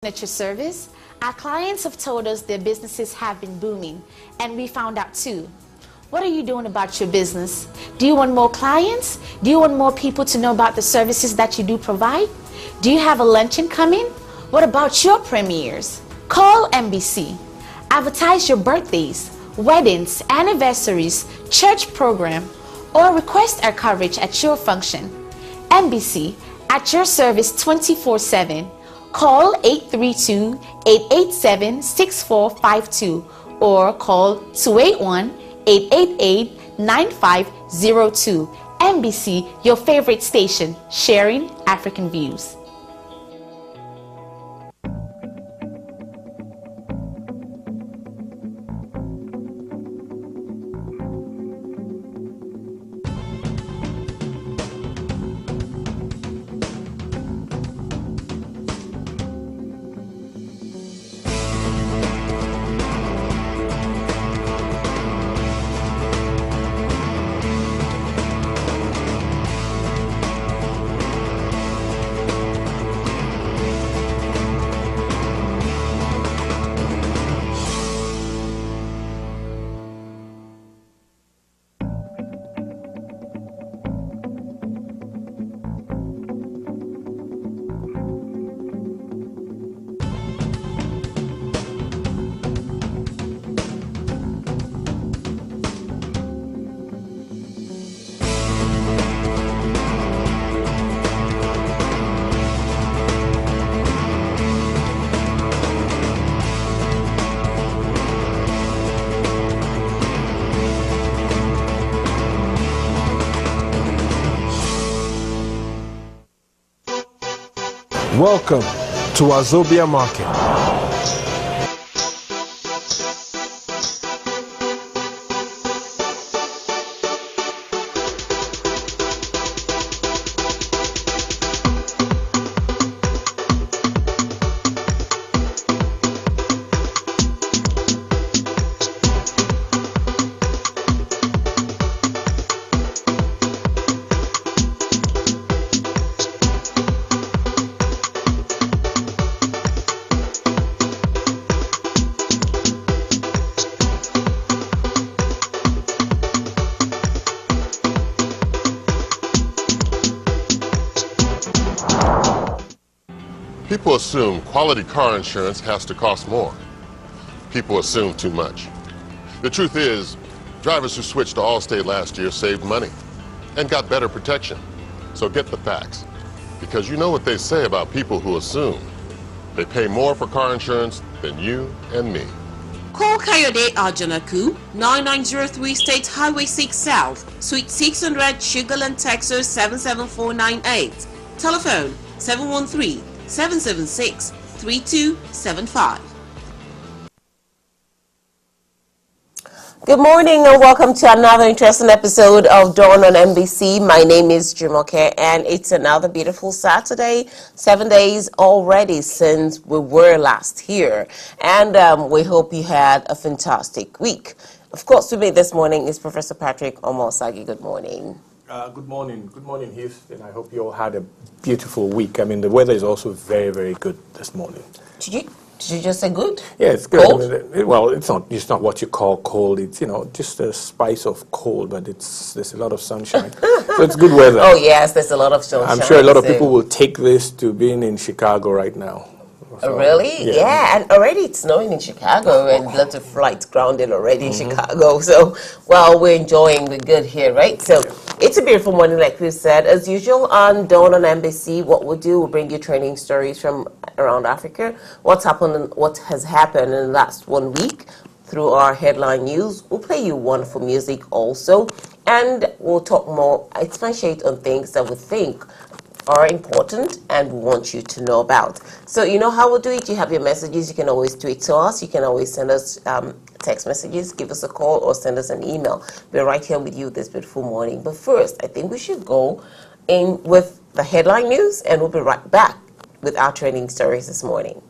furniture service, our clients have told us their businesses have been booming, and we found out too. What are you doing about your business? Do you want more clients? Do you want more people to know about the services that you do provide? Do you have a luncheon coming? What about your premieres? Call MBC. Advertise your birthdays, weddings, anniversaries, church program, or request our coverage at your function. MBC, at your service 24/7. Call 832-887-6452 or call 281-888-9502. MBC, your favorite station, sharing African views. Welcome to Wazobia Market. People assume quality car insurance has to cost more. People assume too much. The truth is, drivers who switched to Allstate last year saved money and got better protection. So get the facts, because you know what they say about people who assume. They pay more for car insurance than you and me. Call Kayode Ajanaku, 9903 State Highway 6 South, Suite 600, Sugarland, Texas 77498. Telephone 713-776-3275. Good morning and welcome to another interesting episode of Dawn on MBC. My name is Jumoke and it's another beautiful Saturday. 7 days already since we were last here. And we hope you had a fantastic week. Of course, with me this morning is Professor Patrick Omosagi. Good morning. Good morning, Heath, and I hope you all had a beautiful week. I mean, the weather is also very, very good this morning. Did you just say good? Yeah, it's good. Cold? I mean, well, it's not what you call cold. It's, just a spice of cold, but there's a lot of sunshine. So it's good weather. Oh, yes, there's a lot of sunshine. I'm sure a lot of people will take this to being in Chicago right now. So, really? Yeah, and already it's snowing in Chicago and lots of flights grounded already in Chicago. So, well, we're good here, right? So, it's a beautiful morning, like we said. As usual, on Dawn on MBC, what we'll do, we'll bring you training stories from around Africa, what has happened in the last 1 week through our headline news. We'll play you wonderful music also, and we'll talk more, expatiate on things that we think are important and we want you to know about. So you know how we'll do it. You have your messages. You can always tweet to us. You can always send us text messages, give us a call, or send us an email. We're right here with you this beautiful morning. But first, I think we should go in with the headline news, and we'll be right back with our training stories this morning.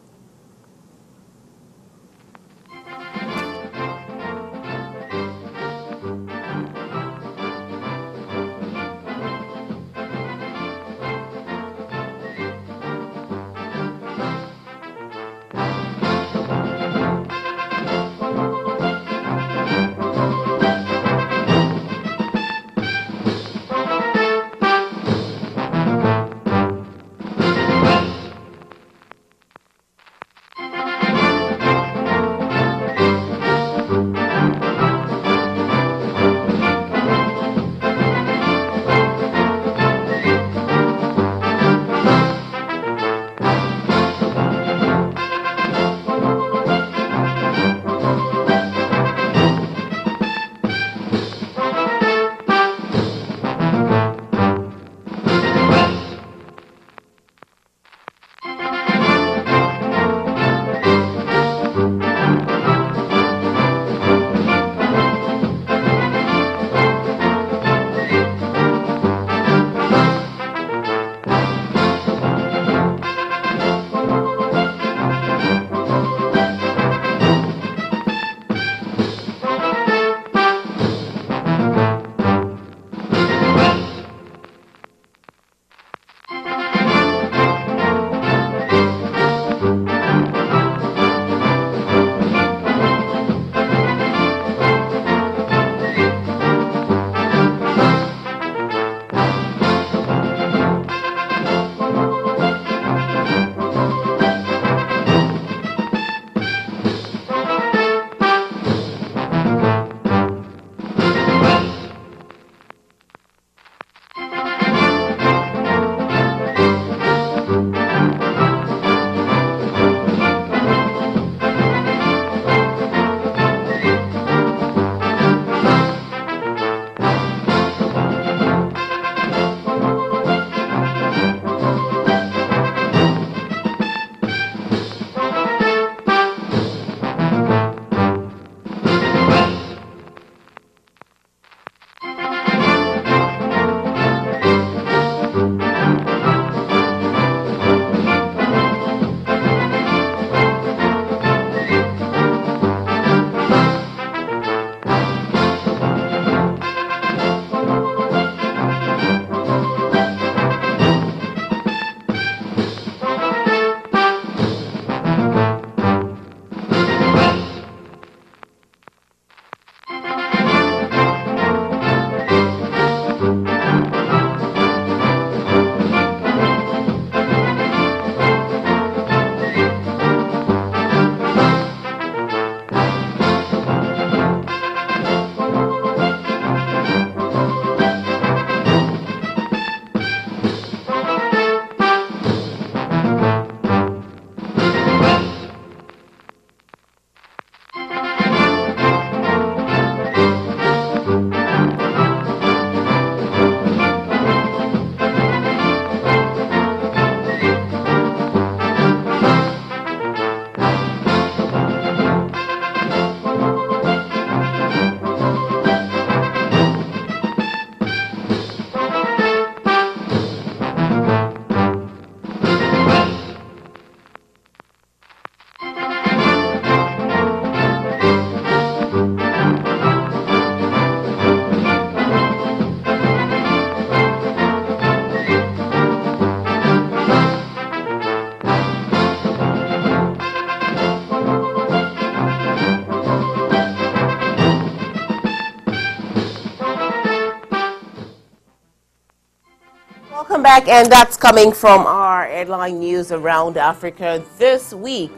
back, and that's coming from our headline news around Africa this week.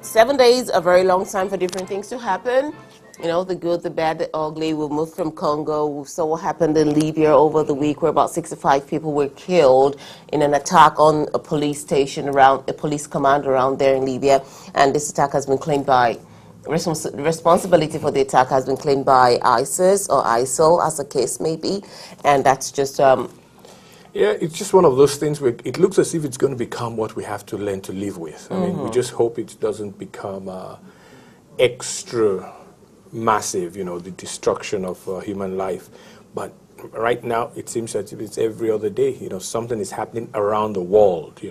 7 days, a very long time for different things to happen. The good, the bad, the ugly. We moved from Congo. We saw what happened in Libya over the week, where about 65 people were killed in an attack on a police station around a police command around there in Libya. And this attack has been claimed by responsibility for the attack has been claimed by ISIS or ISIL, as the case may be. And that's just yeah, it's just one of those things where it looks as if it's going to become what we have to learn to live with. I mean, we just hope it doesn't become extra massive, the destruction of human life. But right now, it seems as if it's every other day. Something is happening around the world,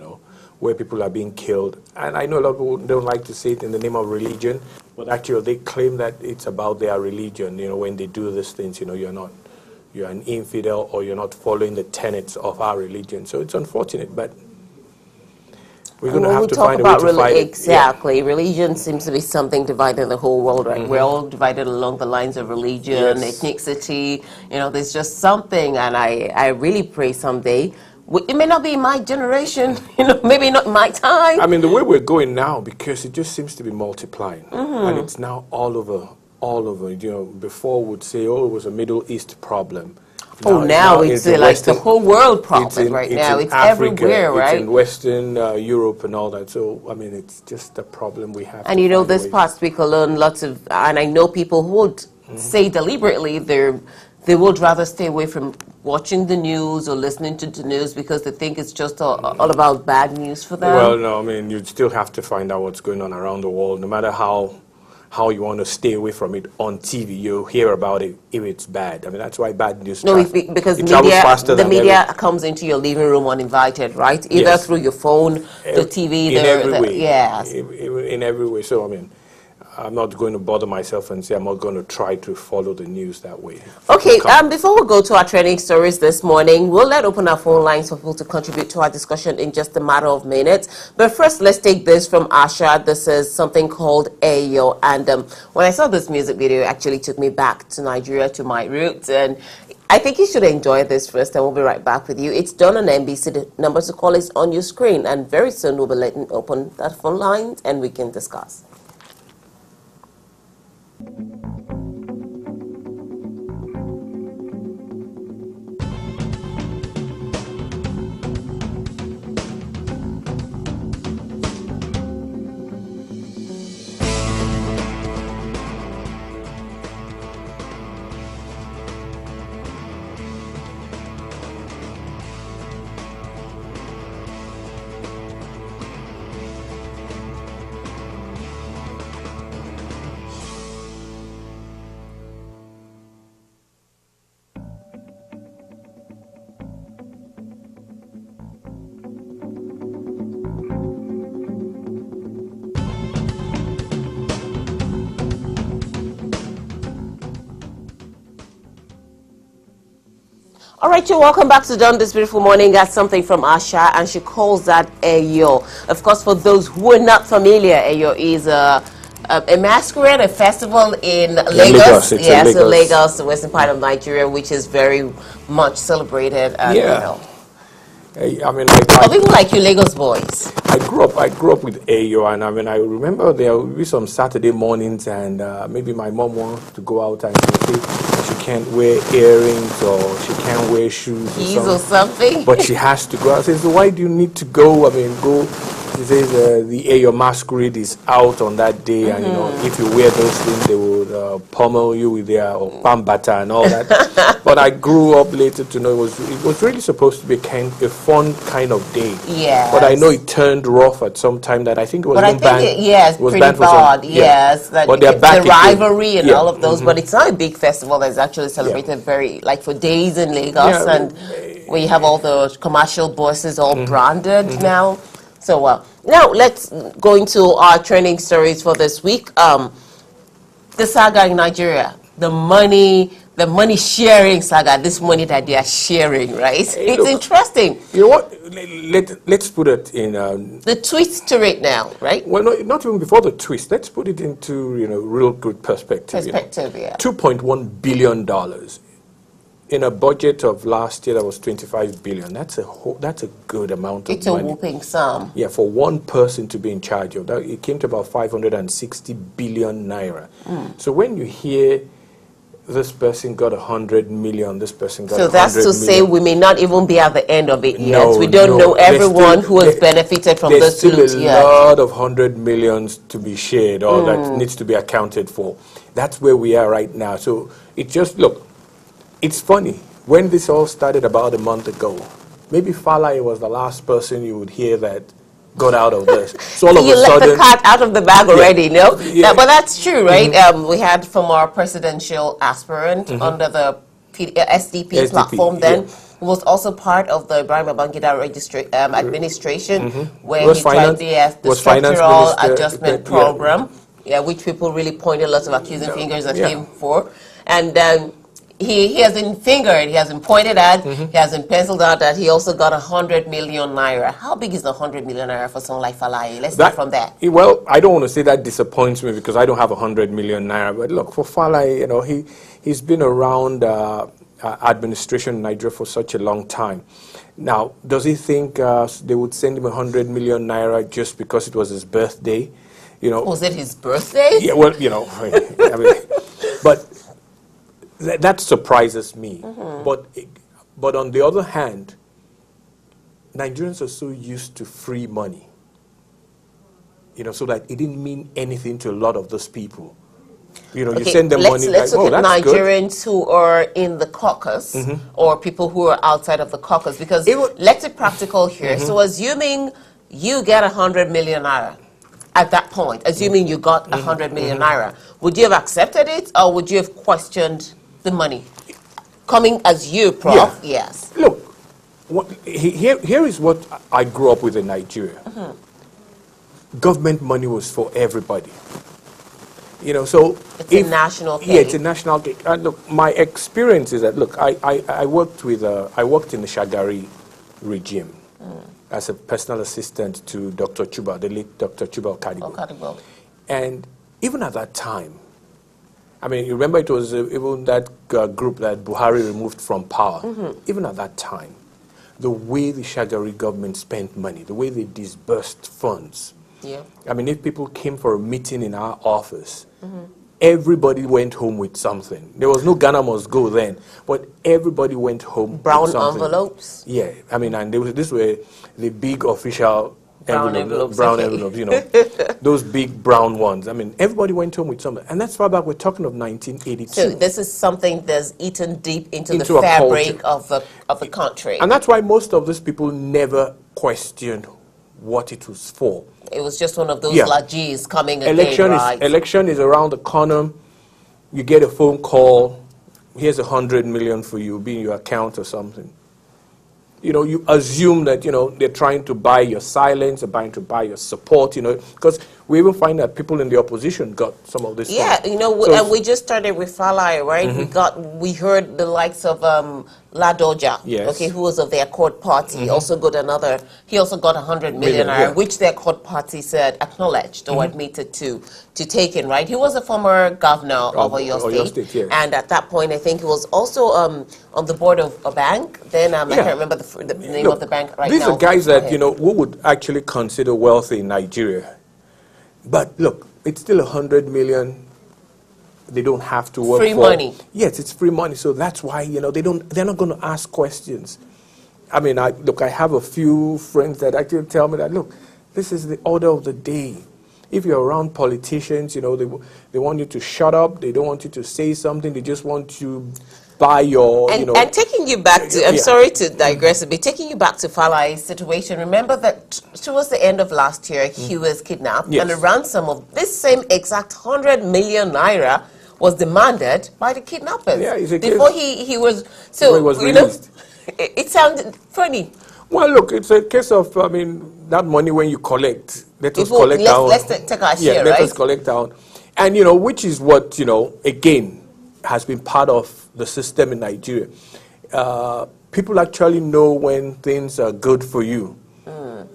where people are being killed. And I know a lot of people don't like to say it in the name of religion, but actually they claim that it's about their religion. When they do these things, you're an infidel, or you're not following the tenets of our religion. So it's unfortunate, but we're going to have to find a way to fight it. Exactly. Yeah. Religion seems to be something dividing the whole world, right? We're all divided along the lines of religion, ethnicity. There's just something, and I really pray someday. It may not be my generation, maybe not my time. I mean, the way we're going now, because it just seems to be multiplying, and it's now all over. Before would say, oh, it was a Middle East problem. Now it's like the whole world problem right now. It's Africa, everywhere, right? It's in Western Europe and all that. So, I mean, it's just a problem we have. And this past week alone, and I know people who would say deliberately they would rather stay away from watching the news or listening to the news because they think it's just all about bad news for them. Well, no, I mean, you still have to find out what's going on around the world, no matter how you want to stay away from it on TV. You hear about it if it's bad. I mean, that's why bad news. Because the media comes into your living room uninvited, right? Either through your phone, the TV, in every way. Yes. In every way. So, I mean, I'm not going to bother myself and say I'm not going to try to follow the news that way. Okay, before we go to our trending stories this morning, we'll open our phone lines for people to contribute to our discussion in just a matter of minutes. But first, let's take this from Asha. This is something called Ayo. And when I saw this music video, it actually took me back to Nigeria, to my roots. And I think you should enjoy this first, and we'll be right back with you. It's done on MBC. The number to call is on your screen. And very soon, we'll be letting open that phone line, and we can discuss. All right, you welcome back to Dawn this beautiful morning. Got something from Asha, and she calls that Ayo. Of course, for those who are not familiar, Ayo is a masquerade, a festival in Lagos. Yes, in Lagos, the western part of Nigeria, which is very much celebrated. And, I mean, people like you, Lagos boys. I grew up with Ayo, and I mean, I remember there would be some Saturday mornings, and maybe my mom wanted to go out and she can't wear earrings or she can't wear shoes or something. But she has to go. I said, so why do you need to go? I mean, go. She says the Ayo masquerade is out on that day, and if you wear those things, they would pummel you with their pambata and all that. But I grew up later to know it was really supposed to be a fun kind of day. Yes. But I know it turned rough at some time. That I think it was banned. Yes, was pretty banned bad. Yes, that but they're back the rivalry and all of those. Mm-hmm. But it's not a big festival that's actually celebrated for days in Lagos, and we have all the commercial buses all branded now. So now let's go into our trending stories for this week. The saga in Nigeria, the money sharing saga, this money that they are sharing, right? Hey, it's interesting. You know what? Let's put it in the twist to it now, right? Well, not even before the twist. Let's put it into real good perspective. Yeah. $2.1 billion in a budget of last year that was 25 billion. That's a good amount of It's money. a whooping sum. Yeah, for one person to be in charge of that, it came to about 560 billion naira. So when you hear this person got 100 million, this person got 100 So that's to say we may not even be at the end of it yet. No, We don't no. know everyone There's who has still- benefited from There's this still loot a yet. lot of 100 millions to be shared or that needs to be accounted for. That's where we are right now. So it just, look, it's funny. When this all started about a month ago, maybe Falai was the last person you would hear that got out of this. So all of You a let sudden, the cat out of the bag already, no? Yeah. But that's true, right? We had from our presidential aspirant under the SDP platform then, who was also part of the Ibrahim Babangida administration, where Was he tried finance- the was finance structural minister, adjustment yeah. program, which people really pointed lots of accusing fingers at Yeah. him for. And he hasn't fingered, he hasn't pointed at, he hasn't penciled out that he also got 100 million naira. How big is the 100 million naira for someone like Falai? Let's start from that. Well, I don't want to say that disappoints me because I don't have 100 million naira. But look, for Falai, you know, he's been around administration in Nigeria for such a long time. Now, does he think they would send him 100 million naira just because it was his birthday? You know, Was it his birthday? yeah, well, you know, I mean, but that surprises me. But on the other hand, Nigerians are so used to free money, you know, so that it didn't mean anything to a lot of those people. You know, you send them money. Let's like, look at that's good. Nigerians who are in the caucus or people who are outside of the caucus, because let's be practical here. So assuming you get 100 million naira at that point, assuming you got 100 million naira, would you have accepted it or would you have questioned the money? Coming as you, Prof, Yeah. yes. Look, here is what I grew up with in Nigeria. Government money was for everybody. You know, so It's a national thing. Yeah, it's a national thing. And look, my experience is that look, I worked in the Shagari regime as a personal assistant to Dr. Chuba, the late Dr. Chuba Okadibo. And even at that time, I mean, you remember it was even that group that Buhari removed from power. Even at that time, the way the Shagari government spent money, the way they disbursed funds. Yeah. I mean, if people came for a meeting in our office, everybody went home with something. There was no Ghana must go then, but everybody went home Brown with something. envelopes. Yeah, I mean, and these were the big official Brown envelopes, brown okay. envelopes, you know, those big brown ones. I mean, everybody went home with something, and that's far back. We're talking of 1982. So this is something that's eaten deep into Into the a fabric culture. of the country. And that's why most of these people never questioned what it was for. It was just one of those Yeah. lagis coming Election again, right? election is around the corner. You get a phone call. Here's 100 million for you, be in your account or something. You know, you assume that, you know, they're trying to buy your silence, they're trying to buy your support, you know, because we even find that people in the opposition got some of this. Yeah, funds. you know, So and we just started with Falai, right? We heard the likes of Ladoja, Yes. okay, who was of the Accord Party, he also got 100 million, yeah. which the Accord Party said acknowledged or admitted to taking, right? He was a former governor of Oyo State, yes. and at that point, I think he was also on the board of a bank. Then I can't remember the name Look, of the bank right these now. are guys Go that, ahead. you know, who would actually consider wealthy in Nigeria. But look, it's still 100 million. They don't have to work Free for. money. Yes, it's free money. So that's why, you know, they're not going to ask questions. I mean, I have a few friends that actually tell me that, look, this is the order of the day. If you're around politicians, you know, they want you to shut up. They don't want you to say something. They just want to buy your, And, you know. and taking you back to, I'm Yeah. sorry to digress a bit, taking you back to Falai's situation, remember that towards the end of last year, he was kidnapped, Yes. and a ransom of this same exact 100 million naira was demanded by the kidnappers. Yeah, it's a before case- he was, so, before he was you know, released. it sounded funny. Well, look, it's a case of, I mean, that money when you collect, let us People- collect our own. let's take our share, let us right? collect our own. And, you know, which is what, you know, again, has been part of the system in Nigeria. People actually know when things are good for you.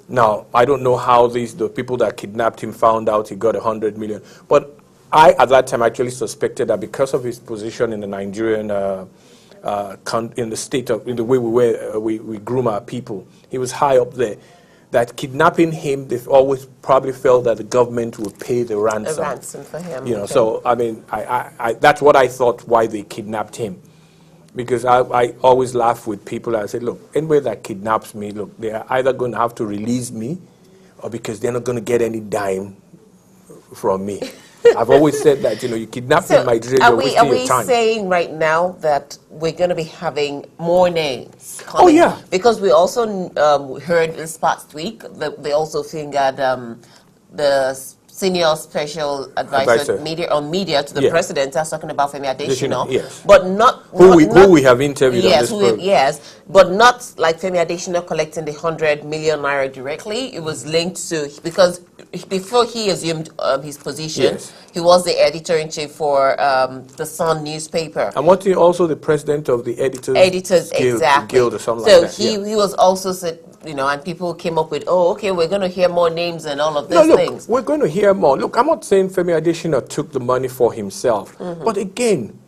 Now, I don't know how the people that kidnapped him found out he got 100 million. But I, at that time, actually suspected that because of his position in the Nigerian in the state of, in the way we groom our people. He was high up there. That kidnapping him, they've always probably felt that the government would pay the ransom. A ransom for him. You know, so I mean, that's what I thought why they kidnapped him. Because I always laugh with people. I say, look, anybody that kidnaps me, look, they are either going to have to release me, or because they're not going to get any dime from me. I've always said that, you know, you kidnap me, my dream, you're wasting your time. Are we saying right now that we're going to be having more names coming? Oh, yeah. Because we also heard this past week that they also fingered the senior special advisor media to the president. That's talking about Femi Adesina. Yes. But not who we have interviewed on this program. Yes, but not like Femi Adesina collecting the 100 million naira directly. It was linked to, because before he assumed his position, he was the editor-in-chief for the Sun newspaper. And wasn't he also the president of the editors guild or something like that? So he was also said, you know, and people came up with, oh, okay, we're going to hear more names and all of these things. We're going to hear more. Look, I'm not saying Femi Adesina took the money for himself. But again,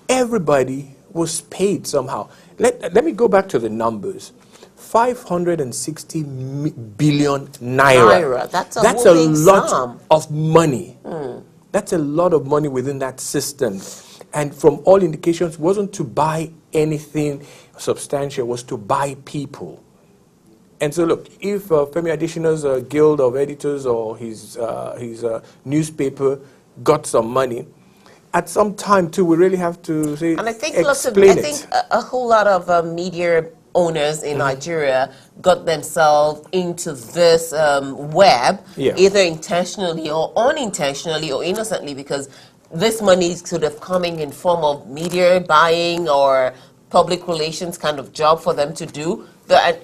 everybody was paid somehow. Let me go back to the numbers. 560 billion naira. That's a lot of money. That's a lot of money within that system. And from all indications, it wasn't to buy anything substantial, it was to buy people. And so, look, if Femi Adesina's guild of editors or his newspaper got some money, at some time, too, we really have to say, and I think a whole lot of media owners in Nigeria got themselves into this web, either intentionally or unintentionally or innocently, because this money is sort of coming in form of media buying or public relations kind of job for them to do.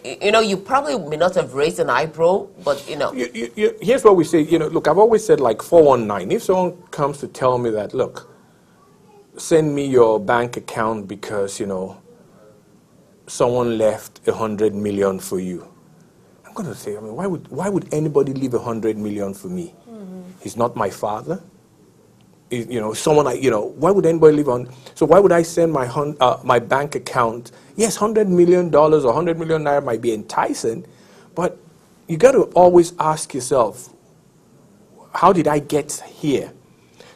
You know, you probably may not have raised an eyebrow, but, you know. Here's what we say. You know, look, I've always said, like, 419. If someone comes to tell me that, look, send me your bank account because, you know, someone left 100 million for you, I'm going to say, I mean, why would anybody leave 100 million for me? He's not my father. You know, someone, you know, why would anybody leave on? So why would I send my bank account? Yes, $100 million or 100 million naira might be enticing, but you got to always ask yourself, how did I get here?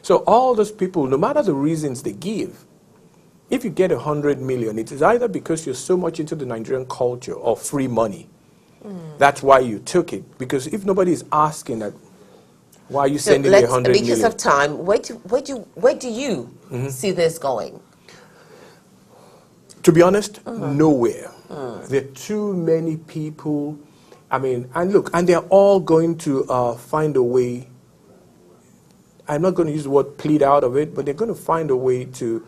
So all those people, no matter the reasons they give, if you get 100 million, it is either because you're so much into the Nigerian culture or free money. That's why you took it. Because if nobody is asking that, why are you sending me 100 million? Because of time, where do you see this going? To be honest, nowhere. There are too many people. I mean, and look, and they're all going to find a way. I'm not going to use the word plead out of it, but they're going to find a way to.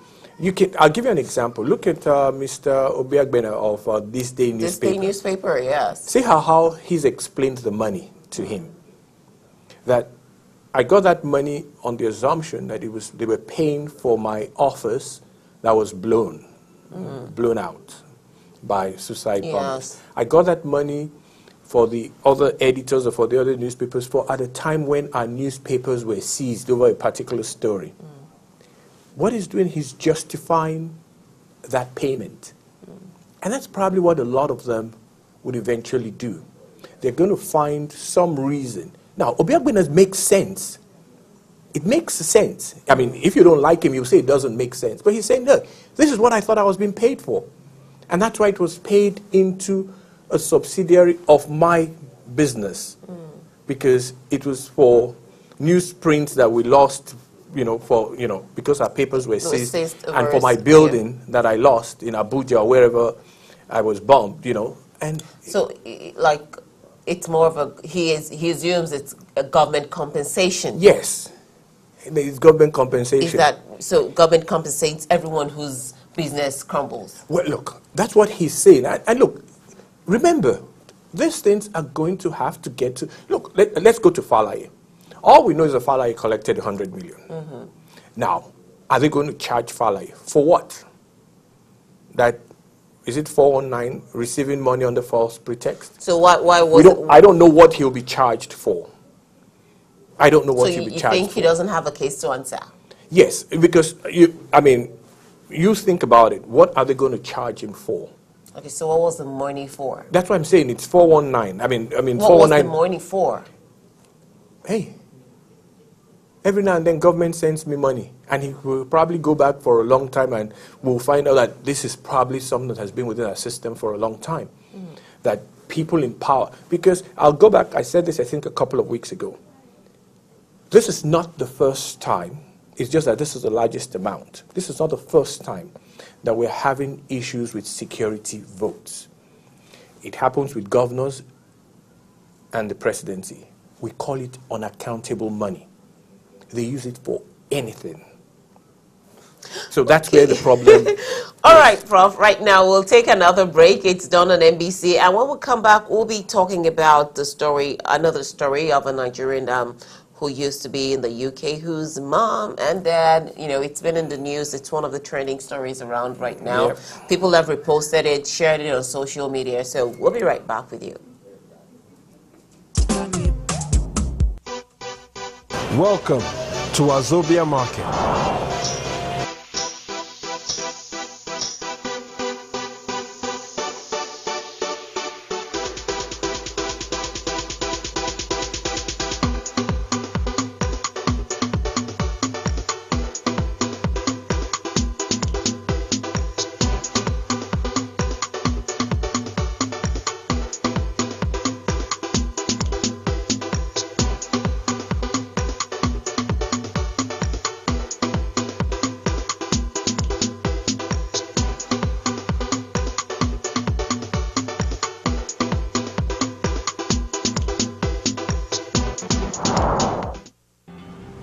I'll give you an example. Look at Mr. Obiagbena of This Day newspaper. This Day newspaper, yes. See how he's explained the money to him. That I got that money on the assumption that they were paying for my office that was blown out by suicide bombers. I got that money for the other editors or for the other newspapers at a time when our newspapers were seized over a particular story. What he's doing, he's justifying that payment. And that's probably what a lot of them would eventually do. They're going to find some reason. Now, Obiagbena makes sense. It makes sense. I mean, if you don't like him, you say it doesn't make sense. But he's saying, look, this is what I thought I was being paid for. And that's why it was paid into a subsidiary of my business. Because it was for newsprints that we lost, because our papers were seized. And for my building that I lost in Abuja or wherever I was bombed, And so, like, it's more of he assumes it's a government compensation. Yes, it's government compensation. Is that so? Government compensates everyone whose business crumbles. Well, look, that's what he's saying. And look, remember, these things are going to have to get to. Look, let's go to Falaye. All we know is that Falaye collected 100 million. Now, are they going to charge Falaye for what? That. Is it 419 receiving money under false pretext? So why was I don't know what he'll be charged for. I don't know what he'll be charged for. So you think he doesn't have a case to answer? Yes, because you think about it. What are they going to charge him for? Okay, so what was the money for? That's what I'm saying. It's 419. I mean, What was the 419. money for? Hey, every now and then government sends me money, and he will probably go back for a long time, and we'll find out that this is probably something that has been within our system for a long time. That people in power, because I'll go back, I said this I think a couple of weeks ago. This is not the first time, it's just that this is the largest amount. This is not the first time that we're having issues with security votes. It happens with governors and the presidency. We call it unaccountable money. They use it for anything. So that's where the problem All right, Prof. Right now, we'll take another break. It's done on MBC. And when we come back, we'll be talking about the story, another story of a Nigerian who used to be in the UK, whose mom and dad, you know, it's been in the news. It's one of the trending stories around right now. Yep. People have reposted it, shared it on social media. So we'll be right back with you. Welcome to Wazobia Market.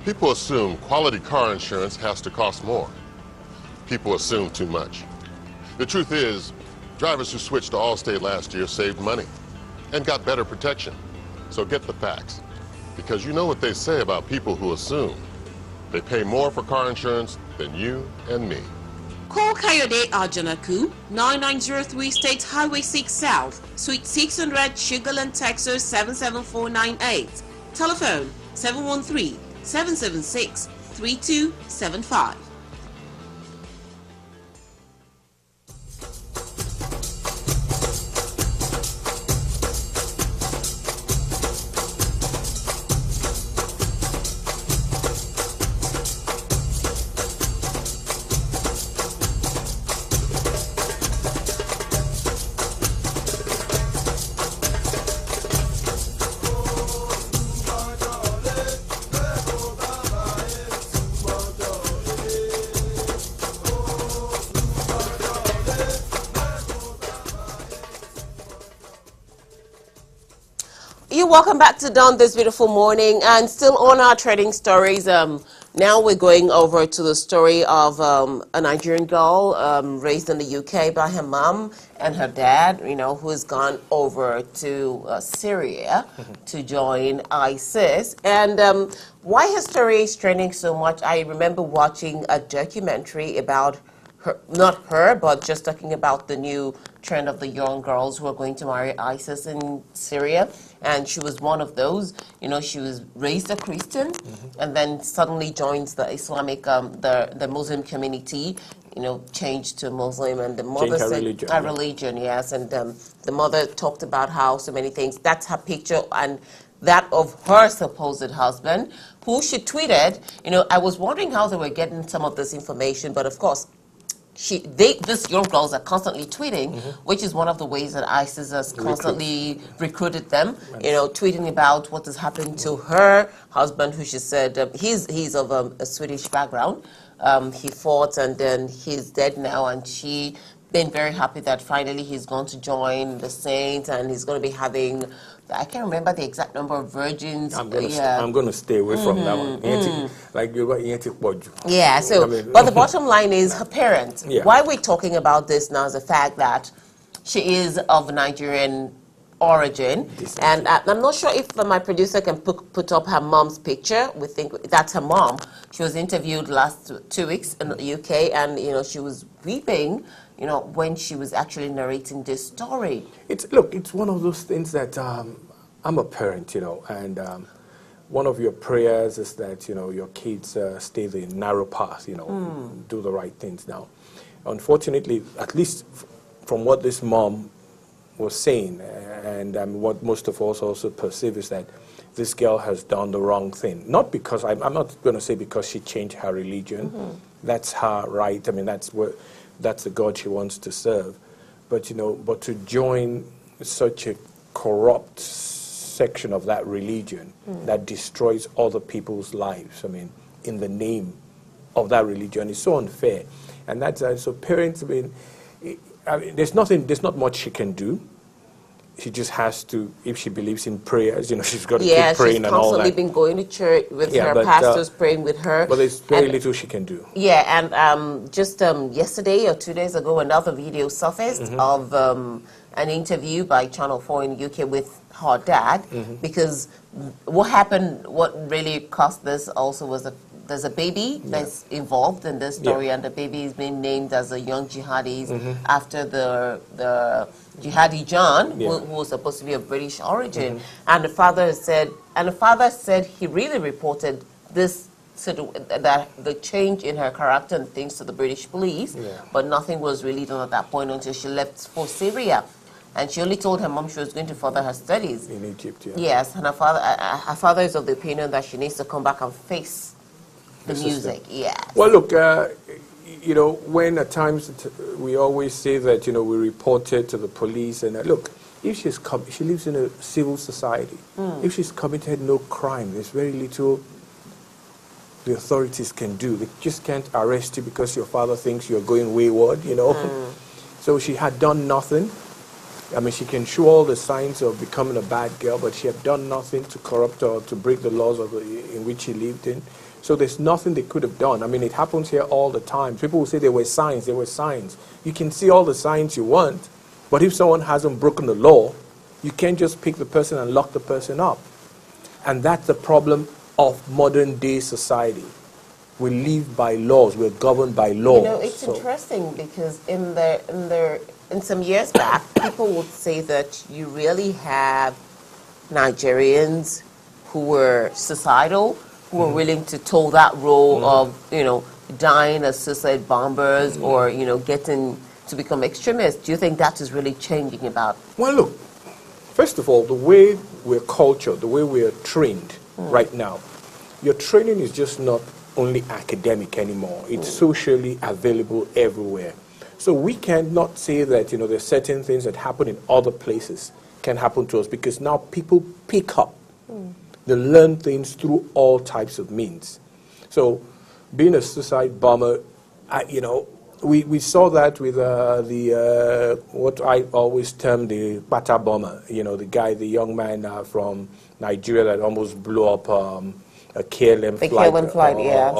People assume quality car insurance has to cost more. People assume too much. The truth is, drivers who switched to Allstate last year saved money and got better protection. So get the facts, because you know what they say about people who assume. They pay more for car insurance than you and me. Call Kayode Ajanaku, 9903 State Highway 6 South, Suite 600, Sugarland, Texas 77498. Telephone 713-776-3275. Welcome back to Dawn this beautiful morning, and still on our trading stories. Now we're going over to the story of a Nigerian girl raised in the UK by her mom and her dad, you know, who's gone over to Syria to join ISIS. And why her story is trending so much, I remember watching a documentary about her, not her, but just talking about the new trend of the young girls who are going to marry ISIS in Syria. And she was one of those. You know, she was raised a Christian and then suddenly joins the Islamic, the Muslim community, you know, changed to Muslim, and the mother said a religion, yes. And the mother talked about how so many things. That's her picture and that of her supposed husband, who she tweeted. You know, I was wondering how they were getting some of this information, but of course, these young girls are constantly tweeting, which is one of the ways that ISIS has constantly recruited them. You know, tweeting about what has happened to her husband, who she said he's of a Swedish background. He fought and then he's dead now, and she been very happy that finally he's going to join the saints and he's going to be having. I can't remember the exact number of virgins. I'm going to stay away from that one. Yeah, so, but the bottom line is her parents. Yeah. Why we're talking about this now is the fact that she is of Nigerian origin. And I'm not sure if my producer can put up her mom's picture. We think that's her mom. She was interviewed last 2 weeks in the UK, and, you know, she was weeping, you know, when she was actually narrating this story. It's one of those things that I'm a parent, you know, and one of your prayers is that, you know, your kids stay the narrow path, you know, do the right things now. unfortunately, at least from what this mom was saying, and what most of us also perceive is that this girl has done the wrong thing. Not because, I'm not going to say because she changed her religion. That's her right. I mean, that's the God she wants to serve. But, you know, but to join such a corrupt section of that religion that destroys other people's lives, I mean, in the name of that religion, is so unfair. And that's, so parents, I mean, there's not much she can do. She just has to, if she believes in prayers, you know, she's got to keep praying and all that. Yeah, she's constantly been going to church with her pastors, praying with her. But there's very little she can do. Yeah, and just yesterday or 2 days ago, another video surfaced of an interview by Channel 4 in the UK with her dad, because what happened, what really caused this also was that there's a baby that's involved in this story, and the baby is being named as a young jihadi after the jihadi John, who was supposed to be of British origin. And the father said he really reported this that the change in her character and things to the British police, but nothing was really done at that point until she left for Syria. And she only told her mom she was going to further her studies in Egypt. Yes, and her father is of the opinion that she needs to come back and face the music. Well, look, you know, when at times we always say that, you know, we reported to the police, and look, if she lives in a civil society, if she's committed no crime, there's very little the authorities can do. They just can't arrest you because your father thinks you're going wayward, you know. So she had done nothing. I mean, she can show all the signs of becoming a bad girl, but she had done nothing to corrupt or to break the laws in which she lived in. So there's nothing they could have done. I mean, it happens here all the time. People will say there were signs, there were signs. You can see all the signs you want, but if someone hasn't broken the law, you can't just pick the person and lock the person up. And that's the problem of modern day society. We live by laws, we're governed by laws. You know, it's interesting because in some years back, people would say that you really have Nigerians who were suicidal, who were willing to toe that role of, you know, dying as suicide bombers or, you know, getting to become extremists. Do you think that is really changing about? Well, look, first of all, the way we're cultured, the way we are trained right now, your training is just not only academic anymore. It's socially available everywhere. So we cannot say that, you know, there's certain things that happen in other places can happen to us, because now people pick up. They learn things through all types of means. So being a suicide bomber, you know, we saw that with what I always term the Bata bomber, you know, the young man from Nigeria that almost blew up a KLM flight. KLM flight, yes.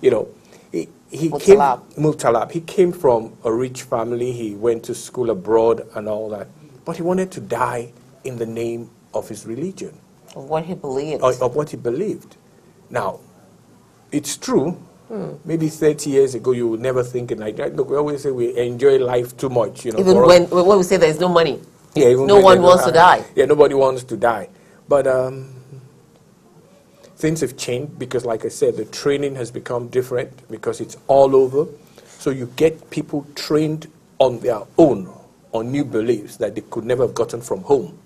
You know, he came, Murtalab. He came from a rich family. He went to school abroad and all that. But he wanted to die in the name of his religion. Of what he believed. Of what he believed. Now, it's true. Maybe 30 years ago, you would never think it like that. Look, we always say we enjoy life too much. You know, even when we say there's no money. Yeah, even no one wants to die. Yeah, nobody wants to die. But things have changed because, like I said, the training has become different because it's all over. So you get people trained on their own, on new beliefs that they could never have gotten from home.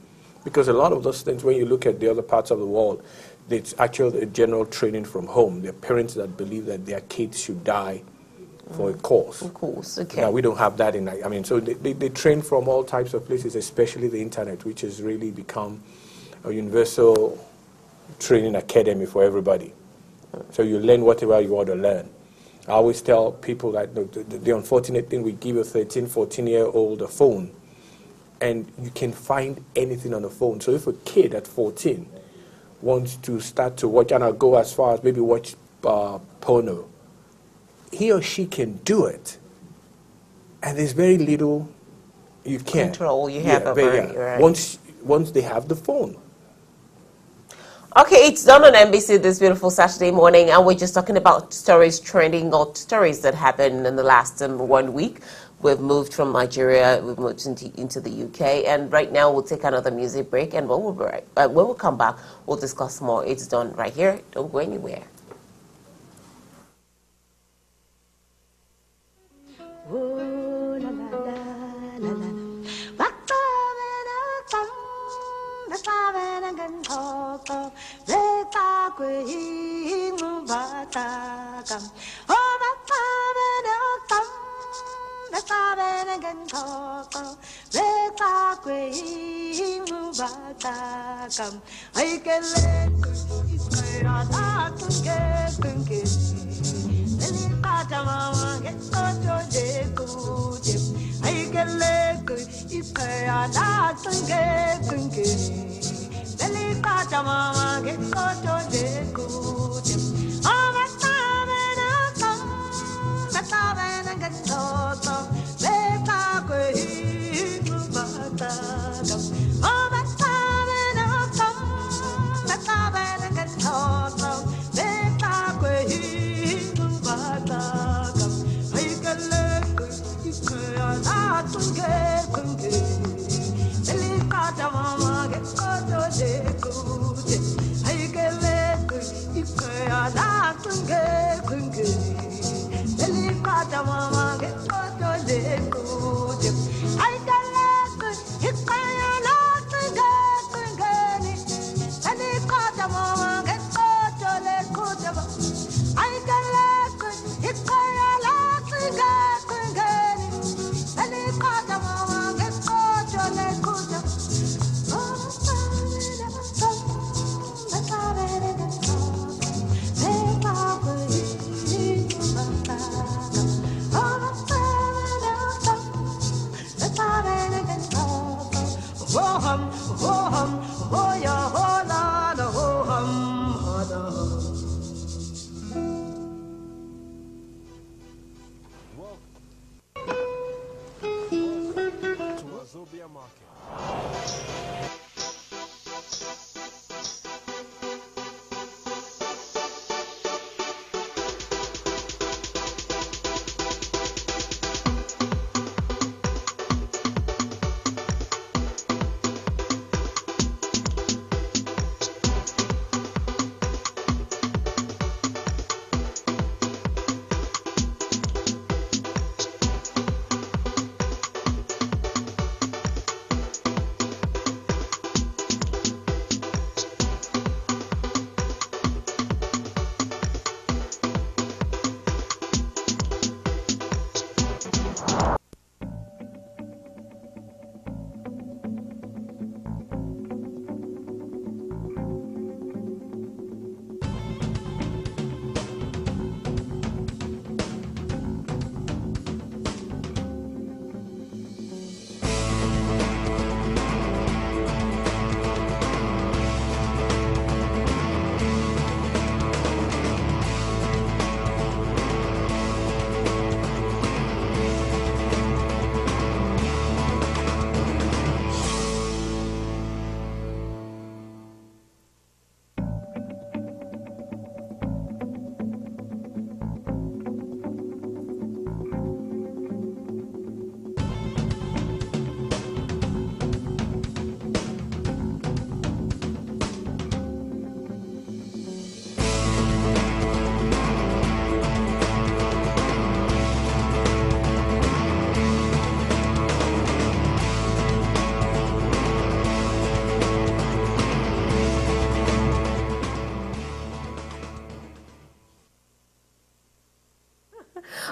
Because a lot of those things, when you look at the other parts of the world, it's actually a general training from home. There are parents that believe that their kids should die for a cause. Of course, okay. Now, we don't have that in, I mean, so they train from all types of places, especially the internet, which has really become a universal training academy for everybody. So you learn whatever you want to learn. I always tell people that the unfortunate thing, we give a 13, 14-year-old a phone, and you can find anything on the phone. So if a kid at 14 wants to start to watch, and I'll go as far as maybe watch porno, he or she can do it. And there's very little you can. Control you have over it, right. Once they have the phone. Okay, it's done on MBC this beautiful Saturday morning, and we're just talking about stories trending or stories that happened in the last 1 week. We've moved from Nigeria, we've moved into the UK, and right now we'll take another music break, and when we'll come back, we'll discuss more. It's done right here. Don't go anywhere. Whoa.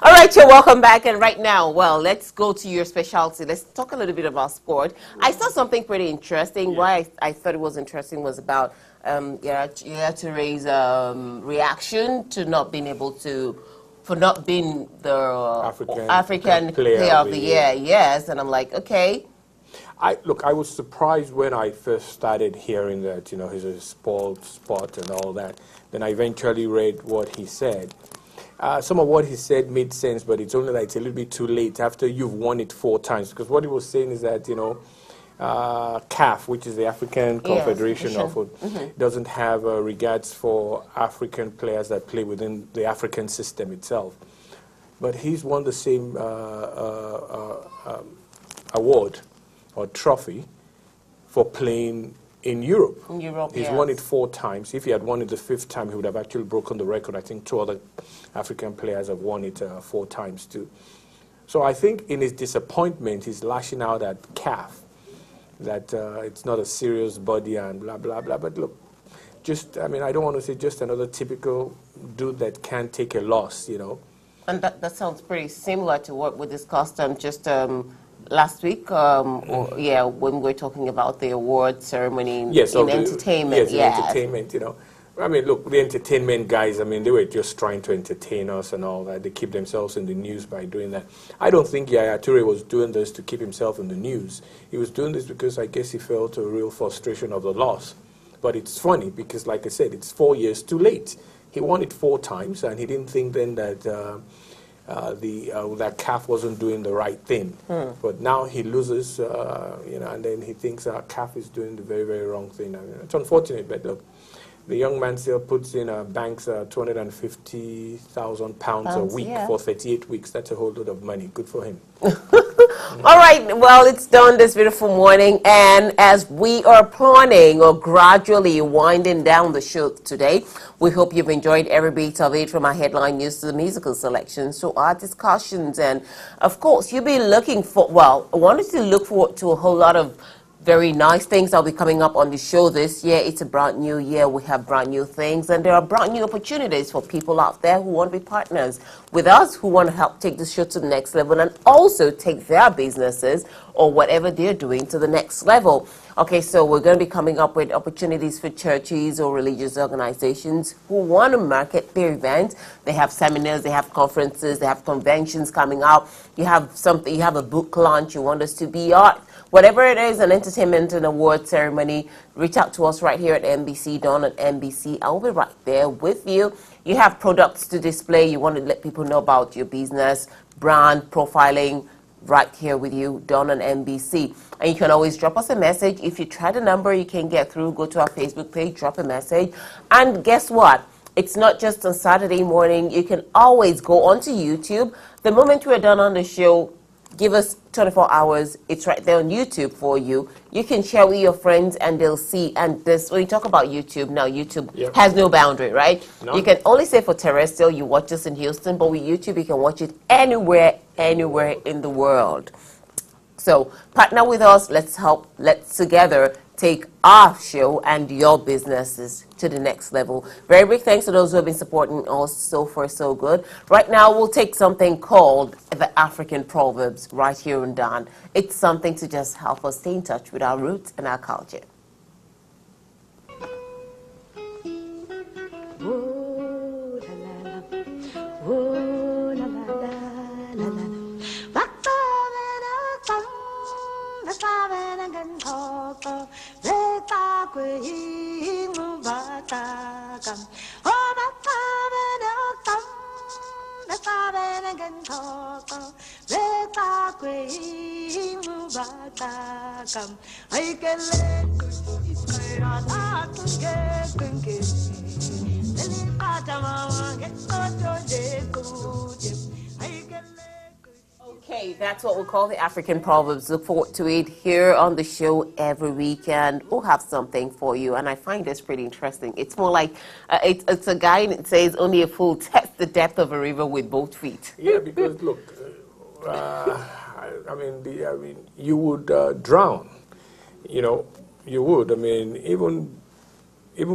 All right, you're welcome back. And right now, well, let's go to your specialty. Let's talk a little bit about sport. I saw something pretty interesting. Yeah. Why I thought it was interesting was about you had to raise reaction to not being able to, for not being the African player of the year. Yes, and I'm like, okay. I was surprised when I first started hearing that, you know, he's a spot and all that. Then I eventually read what he said. Some of what he said made sense, but it's only like it's a little bit too late after you've won it 4 times. Because what he was saying is that, you know, CAF, which is the African Confederation of Football, doesn't have regards for African players that play within the African system itself. But he's won the same award or trophy for playing in Europe. He's won it 4 times. If he had won it the 5th time, he would have actually broken the record. I think 2 other African players have won it 4 times too. So I think in his disappointment, he's lashing out at CAF, that it's not a serious body and blah, blah, blah. But look, just, I mean, I don't want to say just another typical dude that can't take a loss, you know. And that sounds pretty similar to what we discussed just last week, when we were talking about the award ceremony in entertainment. Yes, in entertainment, you know. I mean, look, the entertainment guys, I mean, they were just trying to entertain us and all that. They keep themselves in the news by doing that. I don't think Yaya Toure was doing this to keep himself in the news. He was doing this because I guess he felt a real frustration of the loss. But it's funny because, like I said, it's 4 years too late. He won it 4 times, and he didn't think then that that CAF wasn't doing the right thing. But now he loses, you know, and then he thinks CAF is doing the very, very wrong thing. I mean, it's unfortunate, but look, the young man still puts in banks £250,000 a week for 38 weeks. That's a whole lot of money. Good for him. All right, well, it's done this beautiful morning, and as we are planning or gradually winding down the show today, we hope you've enjoyed every bit of it, from our headline news to the musical selections to our discussions. And of course, you'll be looking for, well, I wanted to look forward to a whole lot of very nice things that'll be coming up on the show this year. It's a brand new year. We have brand new things, and there are brand new opportunities for people out there who want to be partners with us, who want to help take the show to the next level and also take their businesses or whatever they're doing to the next level. Okay, so we're going to be coming up with opportunities for churches or religious organizations who want to market their events. They have seminars, they have conferences, they have conventions coming up. You have something, you have a book launch, you want us to be at. Whatever it is, an entertainment and award ceremony, reach out to us right here at MBC, Dawn at MBC. I'll be right there with you. You have products to display. You want to let people know about your business, brand, profiling, right here with you, Dawn on MBC. And you can always drop us a message. If you try the number you can get through, go to our Facebook page, drop a message. And guess what? It's not just on Saturday morning. You can always go onto YouTube. The moment we're done on the show, give us 24 hours. It's right there on YouTube for you. You can share with your friends and they'll see. And this, when you talk about YouTube, now YouTube has no boundary, right? No. You can only say for terrestrial, you watch us in Houston, but with YouTube, you can watch it anywhere in the world. So partner with us. Let's together take our show and your businesses to the next level. Very big thanks to those who have been supporting us so far, so good. Right now, we'll take something called the African Proverbs right here in Dawn. It's something to just help us stay in touch with our roots and our culture. Okay, that's what we call the African Proverbs. Look forward to it here on the show every weekend. We'll have something for you, and I find this pretty interesting. It's more like it's a guy, and it says only a fool tests the depth of a river with both feet. Yeah, because look, I mean, you would drown. You know, you would. I mean, even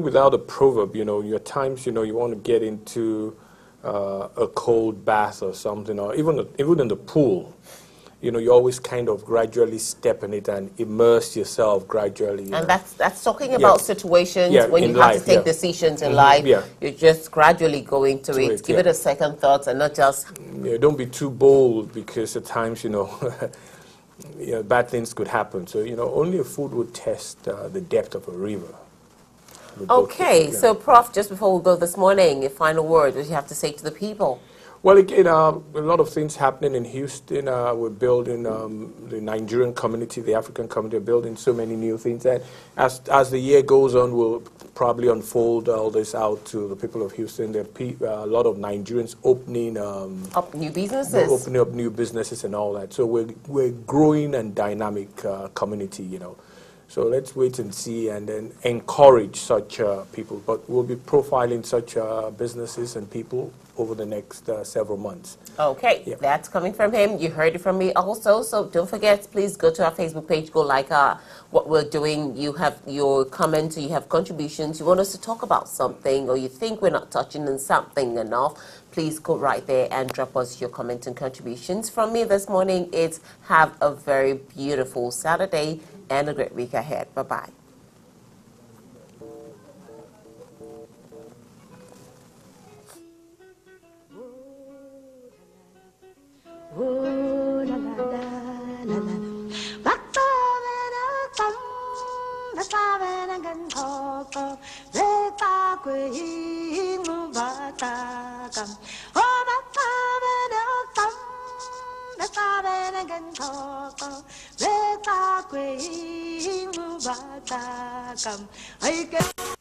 without a proverb, you know, your times, you know, you want to get into a cold bath or something, or even in the pool, you know, you always kind of gradually step in it and immerse yourself gradually. And that's talking about situations when you have to take decisions in life. Yeah. You're just gradually going to it. Give it a second thought and not just... Yeah, don't be too bold, because at times, you know, you know, bad things could happen. So, you know, only a fool would test the depth of a river. Okay, so Prof, just before we go this morning, your final word, what do you have to say to the people? Well, again, a lot of things happening in Houston. We're building the Nigerian community, the African community, building so many new things. And as the year goes on, we'll probably unfold all this out to the people of Houston. There are a lot of Nigerians opening up new businesses, opening up new businesses and all that. So we're growing and dynamic community, you know. So let's wait and see and then encourage such people. But we'll be profiling such businesses and people over the next several months. Okay, Yeah. that's coming from him. You heard it from me also. So don't forget, please go to our Facebook page, go like what we're doing. You have your comments, you have contributions, you want us to talk about something, or you think we're not touching on something enough, please go right there and drop us your comments and contributions. From me this morning, it's have a very beautiful Saturday and a great week ahead. Bye-bye. Oh, la la la la la. Bata vena tam, bata vena gan koko, beta kwe mu bata kam. Oh, bata vena tam, bata vena gan koko, beta kwe mu bata kam.